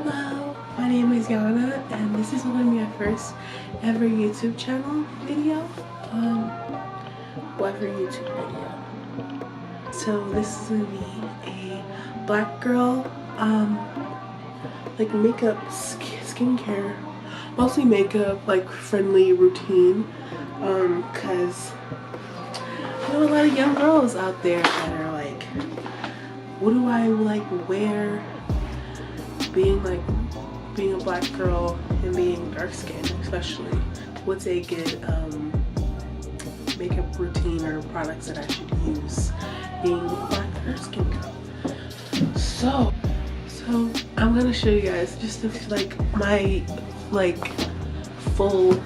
Hello, my name is Yanna, and this is going to be my first ever YouTube channel video. Ever YouTube video. So this is going to be a black girl, like makeup, skincare, mostly makeup, like friendly routine, cause I know a lot of young girls out there that are like, what do I like wear? Being a black girl and being dark skinned, especially, what's a good makeup routine or products that I should use being a black dark skinned girl. So I'm gonna show you guys just my full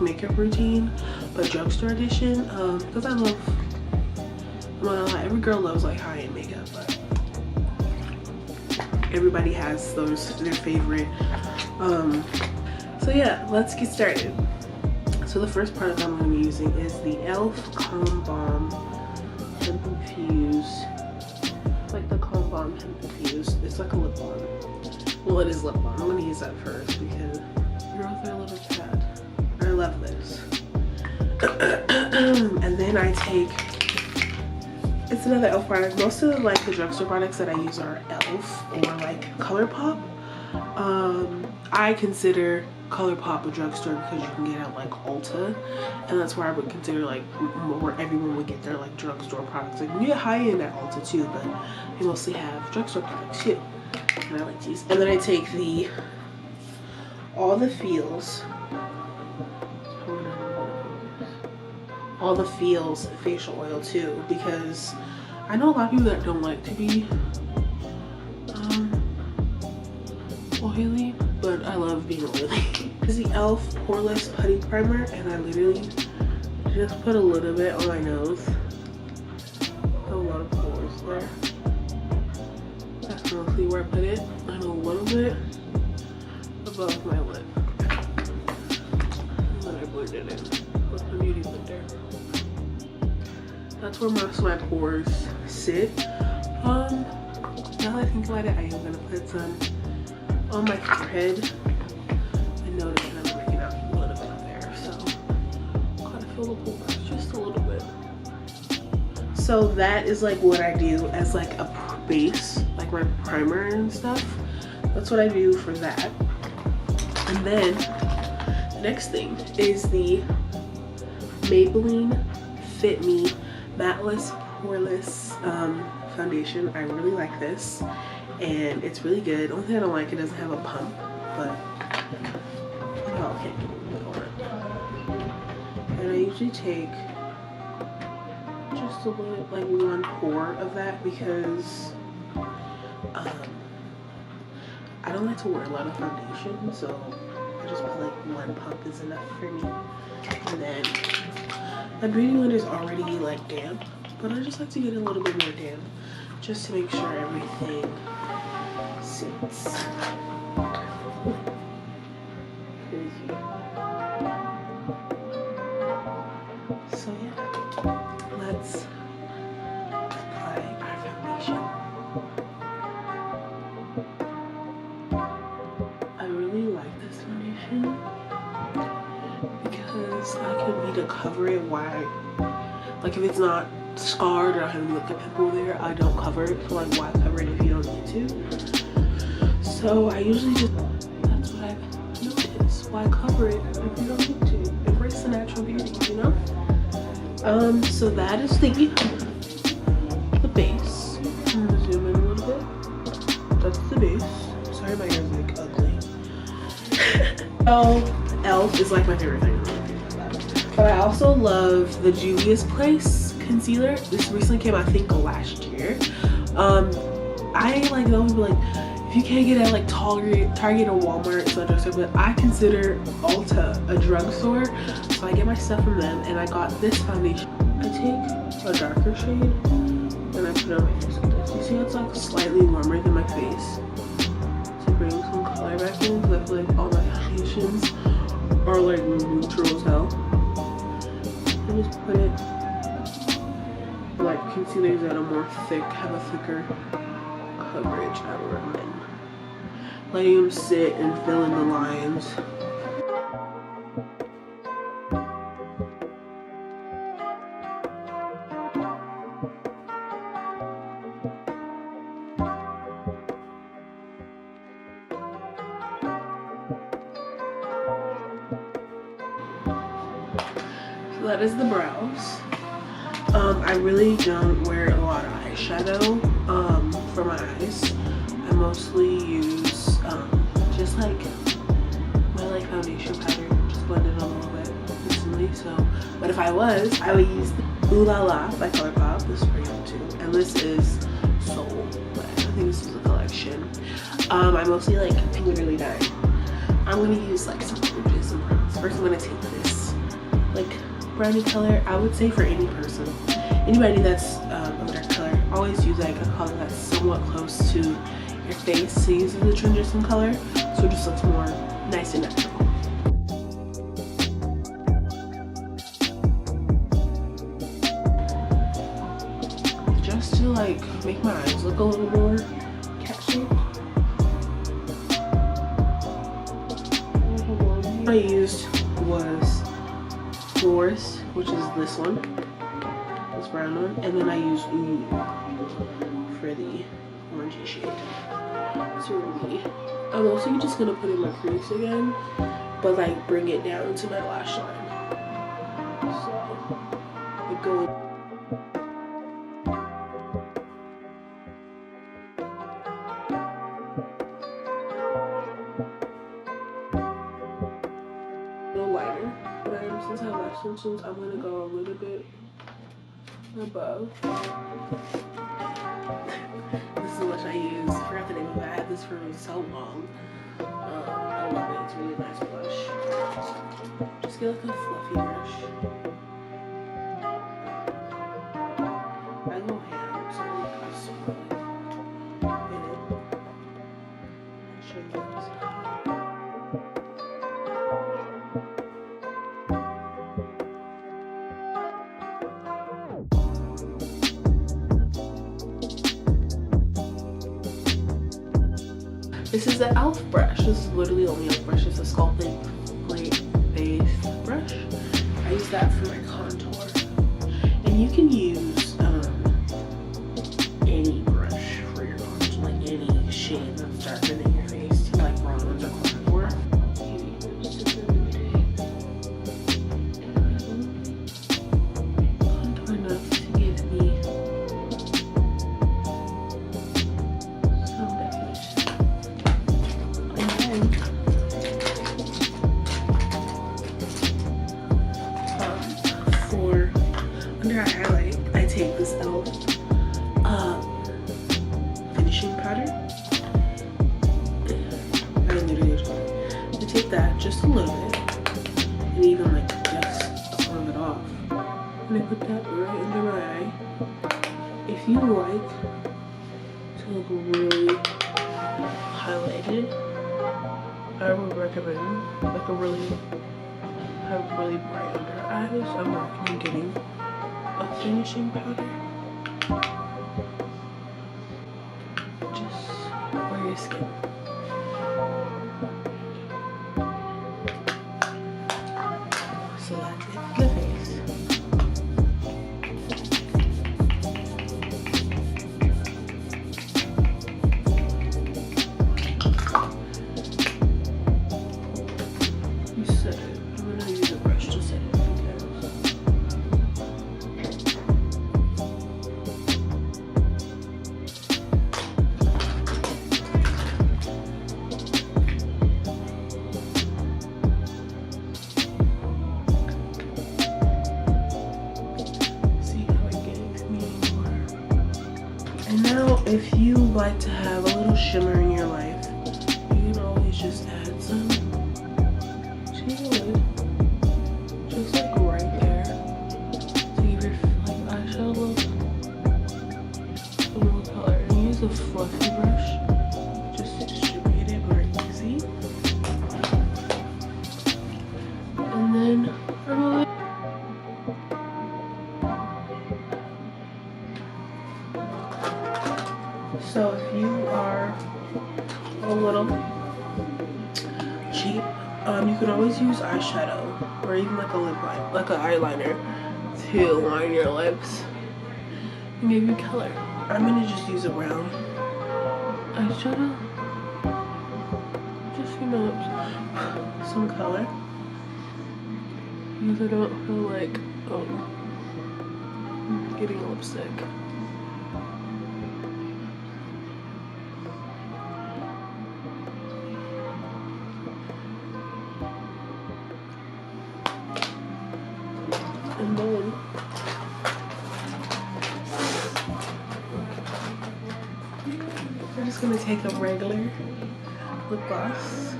makeup routine, but drugstore edition, because I'm not gonna lie, every girl loves like high-end makeup, but everybody has their favorite. So yeah, let's get started. So the first product I'm going to be using is the e.l.f. Calm Balm Hemp Infused, like the Calm Balm Hemp Infused. It's like a lip balm. Well, it is lip balm. I'm going to use that first because girls are a little bad. I love this. And then I take, it's another e.l.f. product. Most of the drugstore products that I use are e.l.f. or like ColourPop. I consider ColourPop a drugstore because you can get it at like Ulta, and that's where I would consider where everyone would get their drugstore products. Like you get high end at Ulta too, but they mostly have drugstore products too. And I like these. And then I take All the Feels facial oil too, because I know a lot of people that don't like to be oily, but I love being oily. This is the e.l.f. Poreless Putty Primer, and I literally just put a little bit on my nose. A lot of pores there. That's mostly where I put it, and a little bit above my lip. And then I blend it in with the Beauty Blender. That's where most of my pores sit. Now that I think about it, I am gonna put some on my forehead. I noticed that I'm breaking out a little bit there, so kind of fill the pores just a little bit. So that is what I do as a base, like my primer and stuff. That's what I do for that. And then the next thing is the Maybelline Fit Me Matteless Poreless foundation. I really like this, and it's really good. The only thing I don't like, it doesn't have a pump, but okay. And I usually take just a little, one pour of that, because I don't like to wear a lot of foundation, so I just feel one pump is enough for me. And then my Beauty Blender is already damp, but I just like to get a little bit more damp just to make sure everything sits. So yeah, let's apply our foundation. I really like this foundation because I can either cover it if it's not scarred or I have a pimple there, I don't cover it. So why cover it if you don't need to? So I usually just, that's what I've noticed. Why cover it if you don't need to? Embrace the natural beauty, you know? So that is the base. I'm gonna zoom in a little bit. That's the base. Sorry, my hair is ugly. So e.l.f. is my favorite thing. But I also love the Juvia's Place concealer. This recently came out, I think, last year. I those people if you can't get it at Target or Walmart, it's not a drugstore, but I consider Ulta a drugstore, so I get my stuff from them. And I got this foundation. I take a darker shade and I put it on my face like this. You see, it's slightly warmer than my face to bring some color back in, because I feel all my foundations are neutral as hell. I just put it concealers that are more thick, have a thicker coverage, I would recommend. letting them sit and fill in the lines. So that is the brows. I really don't wear a lot of eyeshadow for my eyes. I mostly use just like my foundation powder, just blend it a little bit instantly. So, but if I would use the Ooh La La by ColourPop. This is pretty good too, and this is so good. I think this is a collection. I mostly like literally dying. I'm gonna use like some oranges and browns. First, I'm gonna take this like brownie color. I would say for any person, anybody that's of dark color, always use like a color that's somewhat close to your face. So use the transition color, so it just looks more nice and natural. Just to like make my eyes look a little more catchy. What I used was Florist, which is this one, this brown one, and then I used Ooh for the orangey shade. So really, I'm also just gonna put in my crease again, but like bring it down to my lash line. So I go in. Lighter, but since I have lash extensions, I'm gonna go a little bit above. This is what I use. I forgot the name of it. I had this for so long. I love it. It's really nice blush. Just get like a fluffy brush. I go ham, so I swirl it in it. I'll show you guys. This is the e.l.f. brush. This is literally the only e.l.f. brush. It's a sculpting plate base brush. I use that for my contour. And you can use any brush for your contour, like any shade that's darker than your face to like bronze or contour. Contour enough to give me some definition. For under eye highlight, I take this e.l.f. finishing powder. I take that just a little bit, and even like just rub it off, and I put that right under my eye. If you like to look really highlighted, I would recommend like have really bright under eyes. I'm recommend getting a finishing powder just for your skin. So that's it for the face. You set it. I'm gonna use a brush to set it if you like to have a little shimmer in your life, you can always just add some to your lid, just like right there, to give your like eyeshadow look a little color. And use a fluffy brush just to distribute it more easy. And then remove it. So if you are a little You can always use eyeshadow or even like a lip line, like an eyeliner to line your lips and give you color. I'm gonna just use a brown eyeshadow, just, you know, some color, because I don't feel like getting lipstick. And then we're just gonna take a regular lip gloss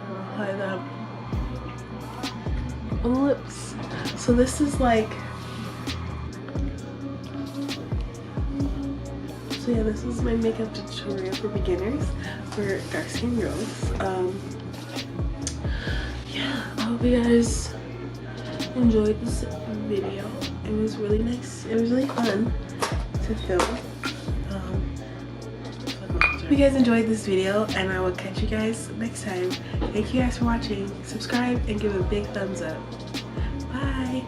and apply that on the lips. So this is like, so yeah, this is my makeup tutorial for beginners, for dark skin girls. Yeah, I hope you guys enjoyed this video. It was really nice. It was really fun to film. Hope you guys enjoyed this video, and I will catch you guys next time. Thank you guys for watching. Subscribe and give a big thumbs up. Bye.